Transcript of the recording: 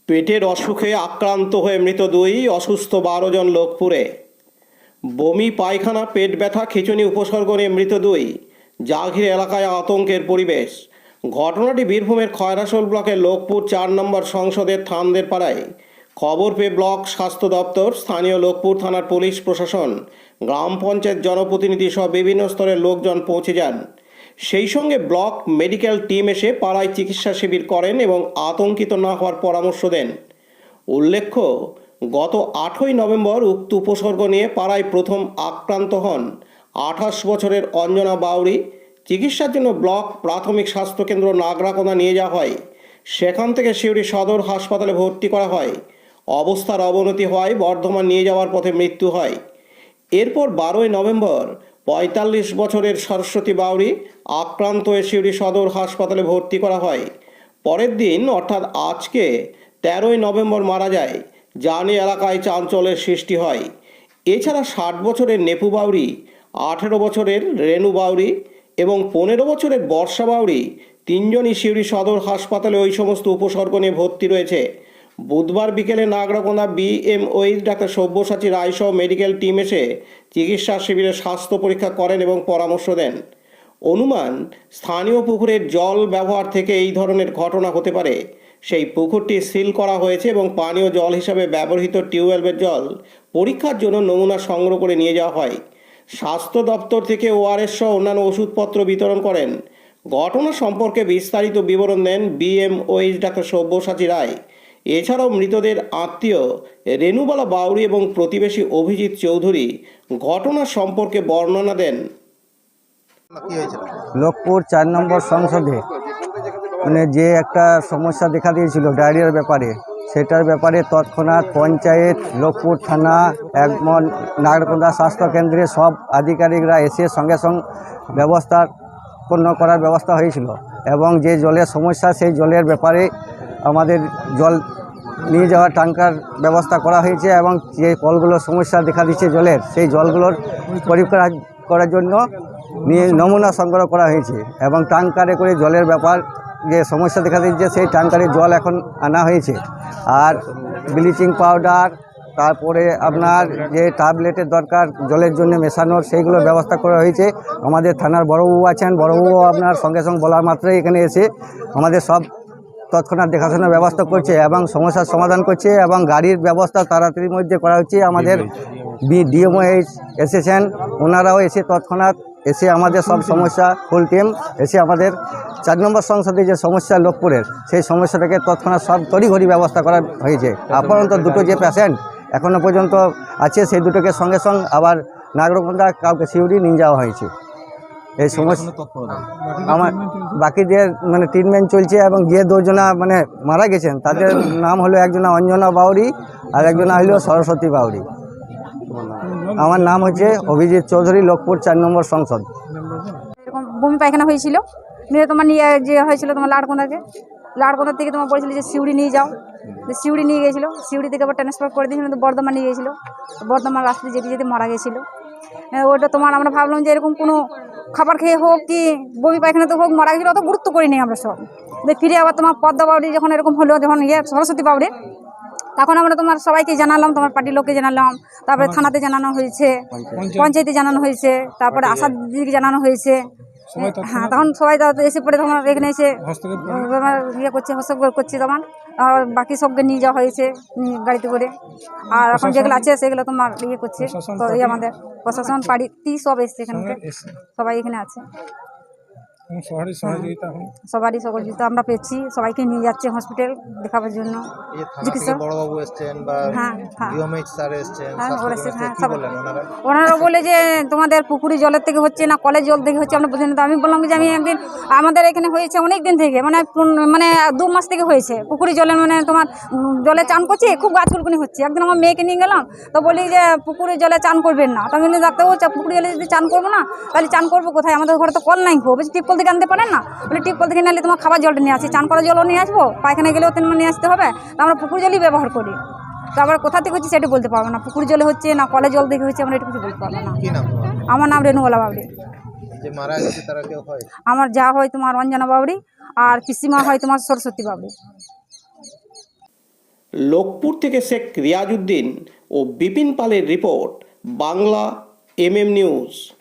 পেটের অসুখে আক্রান্ত হয়ে মৃত দুই, অসুস্থ 12 জন লোকপুরে। বমি, পায়খানা, পেট ব্যথা, খিঁচুনি উপসর্গ নিয়ে মৃত দুই, যা ঘিরে এলাকায় আতঙ্কের পরিবেশ। ঘটনাটি বীরভূমের খয়রাসোল ব্লকের লোকপুর 4 নম্বর সংসদের থানদের পাড়ায়। খবর পেয়ে ব্লক স্বাস্থ্য দপ্তর, স্থানীয় লোকপুর থানার পুলিশ প্রশাসন, গ্রাম পঞ্চায়েত জনপ্রতিনিধি সহ বিভিন্ন স্তরের লোকজন পৌঁছে যান। সেই সঙ্গে ব্লক মেডিকেল টিম এসে পাড়ায় চিকিৎসা শিবির করেন এবং আতঙ্কিত না হওয়ার পরামর্শ দেন। উল্লেখ্য, গত 8ই নভেম্বর উক্ত উপসর্গ নিয়ে পাড়ায় প্রথম আক্রান্ত হন 28 বছরের অঞ্জনা বাউরি। চিকিৎসার জন্য ব্লক প্রাথমিক স্বাস্থ্যকেন্দ্র নাগরাকোনা নিয়ে যাওয়া হয়। সেখান থেকে সিউড়ি সদর হাসপাতালে ভর্তি করা হয়। অবস্থার অবনতি হওয়ায় বর্ধমান নিয়ে যাওয়ার পথে মৃত্যু হয়। এরপর 12ই নভেম্বর 45 বছরের সরস্বতী বাউরি আক্রান্ত হয়ে সিউড়ি সদর হাসপাতালে ভর্তি করা হয়। পরের দিন অর্থাৎ আজকে 13ই নভেম্বর মারা যায়, যা নিয়ে এলাকায় চাঞ্চল্যের সৃষ্টি হয়। এছাড়া 60 বছরের নেপু বাউরি, 18 বছরের রেনু বাউরি এবং 15 বছরের বর্ষা বাউরি তিনজনই সিউড়ি সদর হাসপাতালে ওই সমস্ত উপসর্গ নিয়ে ভর্তি রয়েছে। বুধবার বিকেলে নাগরাকোনা বিএমওইচ ডাক্তার সব্যসাচী রায় সহ মেডিকেল টিম এসে চিকিৎসা শিবিরে স্বাস্থ্য পরীক্ষা করেন এবং পরামর্শ দেন। অনুমান, স্থানীয় পুকুরের জল ব্যবহার থেকে এই ধরনের ঘটনা হতে পারে। সেই পুকুরটি সিল করা হয়েছে এবং পানীয় জল হিসাবে ব্যবহৃত টিউবওয়েলের জল পরীক্ষার জন্য নমুনা সংগ্রহ করে নিয়ে যাওয়া হয়। স্বাস্থ্য দপ্তর থেকে ওআরএস সহ অন্যান্য ওষুধপত্র বিতরণ করেন। ঘটনা সম্পর্কে বিস্তারিত বিবরণ দেন বিএমওইচ ডাক্তার সব্যসাচী রায়। এছাড়াও মৃতদের আত্মীয় রেনুবালা বাউরি এবং প্রতিবেশী অভিজিৎ চৌধুরী ঘটনা সম্পর্কে বর্ণনা দেন। লোকপুর 4 নম্বর সংসদে যে একটা সমস্যা দেখা দিয়েছিল ডায়রিয়ার ব্যাপারে, সেটার ব্যাপারে তৎক্ষণাৎ পঞ্চায়েত, লোকপুর থানা, একমন নাগরকোনা স্বাস্থ্যকেন্দ্রে সব আধিকারিকরা এসে সঙ্গে সঙ্গে ব্যবস্থাপন্ন করার ব্যবস্থা হয়েছিল। এবং যে জলের সমস্যা, সেই জলের ব্যাপারে আমাদের জল নিয়ে যাওয়ার ট্যাঙ্কার ব্যবস্থা করা হয়েছে এবং যে কলগুলোর সমস্যা দেখা দিচ্ছে জলের, সেই জলগুলোর পরীক্ষা করার জন্য নিয়ে নমুনা সংগ্রহ করা হয়েছে এবং ট্যাঙ্কারে করে জলের ব্যাপার যে সমস্যা দেখা দিচ্ছে, সেই ট্যাঙ্কারে জল এখন আনা হয়েছে। আর ব্লিচিং পাউডার, তারপরে আপনার যে ট্যাবলেটের দরকার জলের জন্য মেশানোর, সেইগুলোর ব্যবস্থা করা হয়েছে। আমাদের থানার বড়বাবু আছেন, বড়বাবু আপনার সঙ্গে সঙ্গে বলার মাত্রই এখানে এসে আমাদের সব তৎক্ষণাৎ দেখাশোনার ব্যবস্থা করছে এবং সমস্যার সমাধান করছে এবং গাড়ির ব্যবস্থা তাড়াতাড়ির মধ্যে করা হচ্ছে। আমাদের ডিএমওএইচ এসেছেন, ওনারাও এসে তৎক্ষণাৎ এসে আমাদের সব সমস্যা ফুল টিম এসে আমাদের 4 নম্বর সংসদে যে সমস্যা লোকপুরের, সেই সমস্যাটাকে তৎক্ষণাৎ সব তড়িঘড়ি ব্যবস্থা করা হয়েছে। আপাতত দুটো যে পেশেন্ট এখনও পর্যন্ত আছে, সেই দুটোকে সঙ্গে সঙ্গে আবার নাগরকোনা কাউকে সিউড়ি নিয়ে যাওয়া হয়েছে। এই সমস্যা আমার বাকিদের ট্রিটমেন্ট চলছে এবং যে দুজনা মারা গেছেন তাদের নাম হলো একজনা অঞ্জনা বাউরি আর একজনা হলো সরস্বতী বাউরি। আমার নাম হচ্ছে অভিজিৎ চৌধুরী, লোকপুর 4 নম্বর সংসদ। এরকম বমি পায়খানা হয়েছিল, নিয়ে তোমার নিয়ে যে হয়েছিল তোমার লাড়কোনা থেকে তোমার বলেছিল যে সিউড়ি নিয়ে যাও। সিউড়ি নিয়ে গেছিলো, সিউড়ি থেকে আবার ট্রান্সফার করে দিয়েছিল তো বর্ধমান নিয়ে গেছিলো। বর্ধমান রাস্তায় যেতে যেতে মারা গেছিলো। ওটা তোমার আমরা ভাবলাম যে এরকম কোনো খাবার খেয়ে হোক কি বমি পায়খানাতে হোক মারা গেছিলো, অত গুরুত্ব করি নেই আমরা সব। ফিরে আবার তোমার পদ্মা বাউরি যখন এরকম হলো, যখন সরস্বতী বাউরি, তখন আমরা তোমার সবাইকে জানালাম, তোমার পার্টির লোককে জানালাম, তারপরে থানাতে জানানো হয়েছে, পঞ্চায়েতে জানানো হয়েছে, তারপরে আশা দিদিকে জানানো হয়েছে। হ্যাঁ, তখন সবাই এসে পড়ে তোমার এখানে এসে ইয়ে করছে, হস্তক্ষেপ করছে। তোমার আর বাকি সবকে নিয়ে যাওয়া হয়েছে গাড়িতে করে। আর এখন যেগুলো আছে সেগুলো তোমার ইয়ে করছে, তো এই আমাদের প্রশাসন পাড়ি সব এসছে, এখানকে সবাই এখানে আছে। সবারই সহযোগিতা আমরা পেয়েছি, সবাইকে নিয়ে যাচ্ছে হসপিটাল দেখাবার জন্য। ওনারা বলে যে তোমাদের পুকুরি জলের থেকে হচ্ছে না কলের জল থেকে হচ্ছে, আমরা বুঝি না। তো আমি বললাম যে আমি একদিন আমাদের এখানে হয়েছে অনেক দিন থেকে, মানে 2 মাস থেকে হয়েছে পুকুরি জলে, তোমার জলে চান করছি, খুব গাছ ফুলকুনি হচ্ছে। একদিন আমার মেয়েকে নিয়ে গেলাম, তো বলি যে পুকুরি জলে চান করবেন না। তো আমি বলি ডাক্তারবাবু পুকুরি জলে যদি চান করবো না, তাহলে চান করবো কোথায়? আমাদের ঘরে তো কল নাই, খুব টিপকল থেকে আনতে পারেন না। বলে টিপকল থেকে নিলে তোমার খাবার জলটা নিয়ে আসি, চান করার জলও নিয়ে আসবো, পায়খানা গেলেও তেমন নিয়ে আসতে হবে। তো আমরা পুকুর জলই ব্যবহার করি। তো আবার কোথা থেকে হচ্ছে সেটা বলতে পারবো না, পুকুর জলে হচ্ছে না কলের জল থেকে হচ্ছে, আমরা এটা কিছু বলতে পারবো না। আমার নাম রেনুবালা বাউরি। আমার যা হয় তোমার অঞ্জনা বাউরি আর পিসিমা হয় তোমার সরস্বতী বাউরি। লোকপুর থেকে শেখ রিয়াজউদ্দিন ও বিপিন পালের রিপোর্ট, বাংলা MM নিউজ।